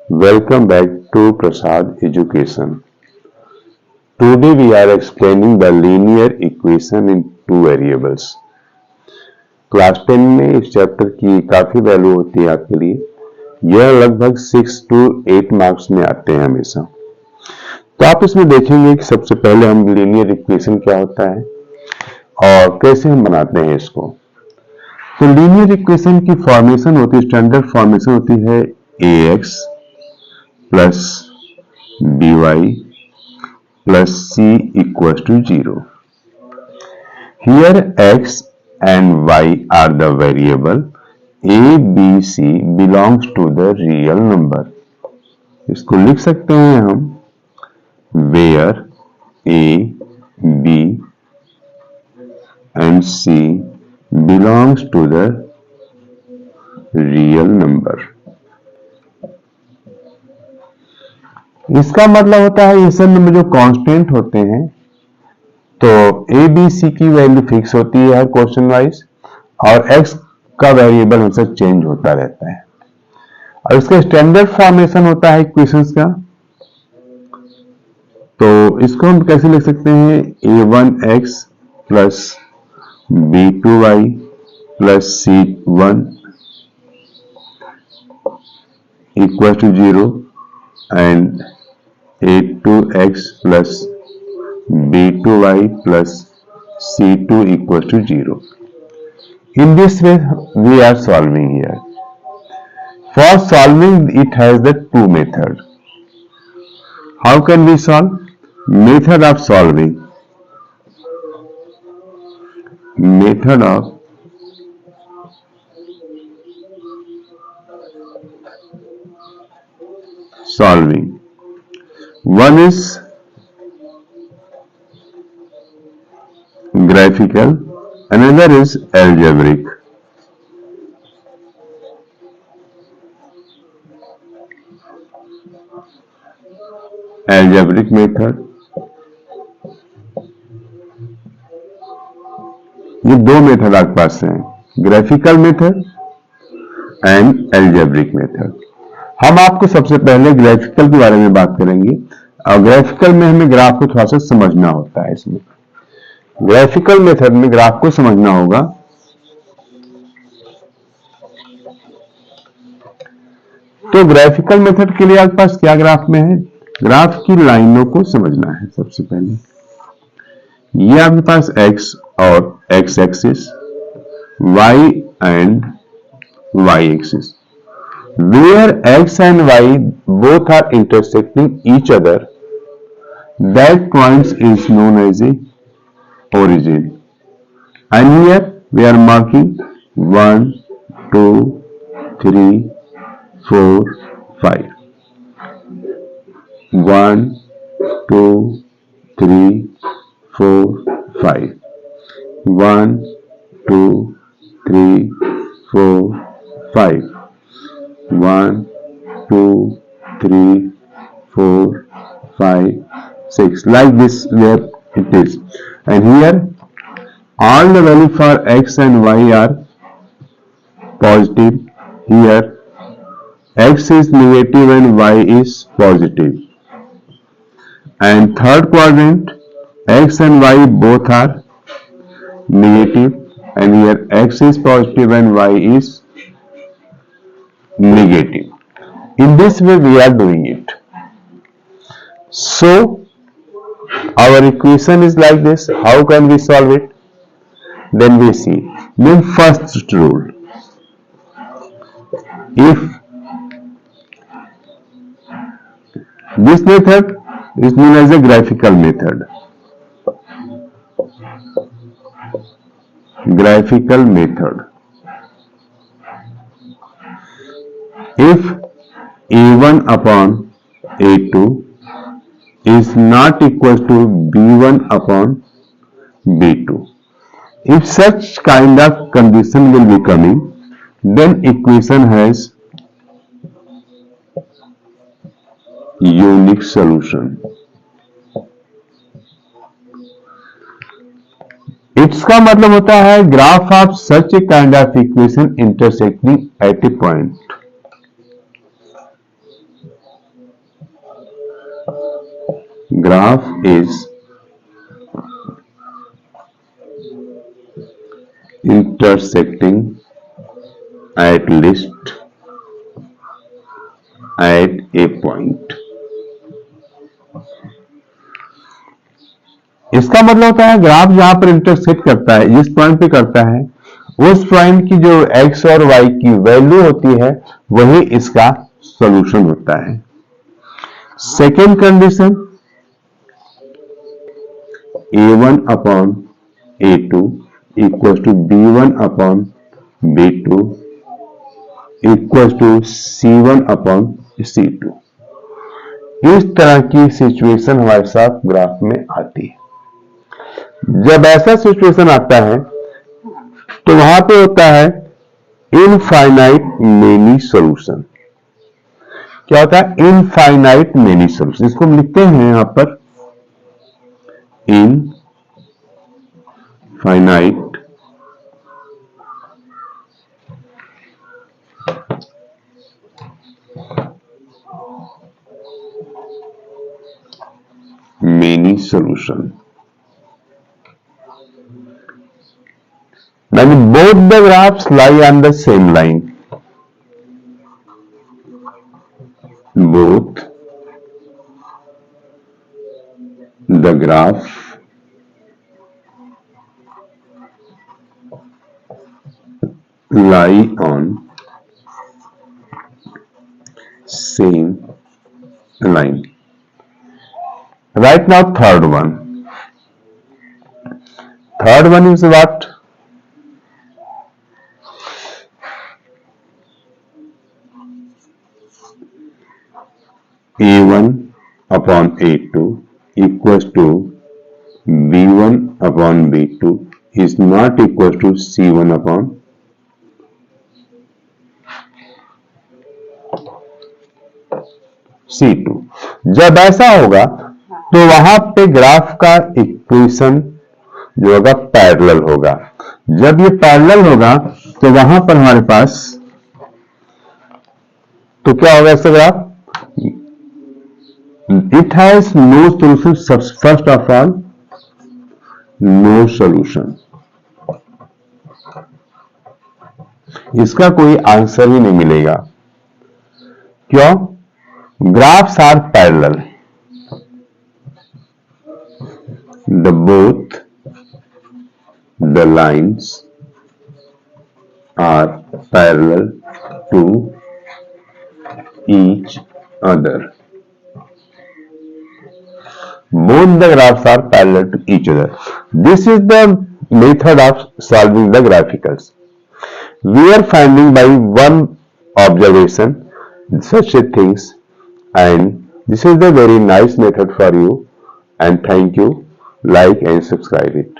Welcome back to Prasad Education. Today we are explaining the linear equation in two variables. Class 10 में इस chapter की काफी value होती है आपके लिए। यह लगभग 6 to 8 मार्क्स में आते हैं हमेशा। तो आप इसमें देखेंगे कि सबसे पहले हम लीनियर इक्वेशन क्या होता है और कैसे हम बनाते हैं इसको। तो लीनियर इक्वेशन की फॉर्मेशन होती है, स्टैंडर्ड फॉर्मेशन होती है ax plus by plus c equals to 0. Here x and y are the variable. A, B, C belongs to the real number. इसको लिख सकते हैं हम where A, B and C belongs to the real number. इसका मतलब होता है ये सब नंबर जो कांस्टेंट होते हैं तो ए बी सी की वैल्यू फिक्स होती है हर क्वेश्चन वाइज और एक्स का वेरिएबल हमेशा चेंज होता रहता है और इसका स्टैंडर्ड फॉर्मेशन होता है इक्वेशंस का। तो इसको हम कैसे लिख सकते हैं a1x plus b2y plus c1 equal to 0 and a2x plus b2y plus c2 equal to 0. In this way we are solving here. For solving it has the two method. How can we solve? Method of solving. Method of solving. One is graphical, another is algebraic. Algebraic method. ये दो method आपके पास हैं, graphical method and algebraic method. हम आपको सबसे पहले graphical के बारे में बात करेंगे और ग्राफिकल में हमें ग्राफ को थोड़ा सा समझना होता है। इसमें ग्राफिकल मेथड में ग्राफ को समझना होगा। तो ग्राफिकल मेथड के लिए आपके पास क्या ग्राफ में है, ग्राफ की लाइनों को समझना है। सबसे पहले ये आपके पास x और x axis, y and y axis, where x and y both are intersecting each other, that point is known as a origin. And here we are marking 1, 2, 3, 4, 5. 1, 2, 3, 4, 5. 1, 2, 3, 4, 5. 1, 2, 3, 4, 5, 6, like this where it is. And here all the value for x and y are positive. Here x is negative and y is positive. And third quadrant x and y both are negative and here x is positive and y is negative. In this way we are doing it. So our equation is like this. How can we solve it? Then we see. Then first rule. If this method is known as a graphical method. Graphical method. If a1 upon a2 is not equal to b1 upon b2, if such kind of condition will be coming, then equation has unique solution. इसका मतलब होता है graph of such a kind of equation intersecting at A point. graph is intersecting at least at a point. इसका मतलब होता है graph जहां पर इंटरसेक्ट करता है, जिस पॉइंट पे करता है, उस पॉइंट की जो x और y की वैल्यू होती है वही इसका सॉल्यूशन होता है। Second condition, a1 upon a2 equal to b1 upon b2 equal to c1 upon c2। इस तरह की सिचुएशन हमारे साथ ग्राफ में आती है। जब ऐसा सिचुएशन आता है तो वहां पे होता है इनफाइनाइट मेनी सॉल्यूशन। क्या होता है? Infinite many solution. इसको हम लिखते हैं यहां पर infinite many solution. When both the graphs lie on the same line, both the graph lie on same line. Right now, third one. Third one is what? A1 upon A2 equals to B1 upon B2 is not equal to C1 upon C2। जब ऐसा होगा तो वहां पे graph का equation जो होगा parallel होगा। जब ये पैरेलल होगा तो वहां पर हमारे पास तो क्या होगा इसका graph? It has no solution. First of all, no solution. इसका कोई आंसर ही नहीं मिलेगा। क्यों? Graphs are parallel. Both the lines are parallel to each other. Both the graphs are parallel to each other. This is the method of solving the graphicals. We are finding by one observation such a things, and this is the very nice method for you, and thank you. Like and subscribe it.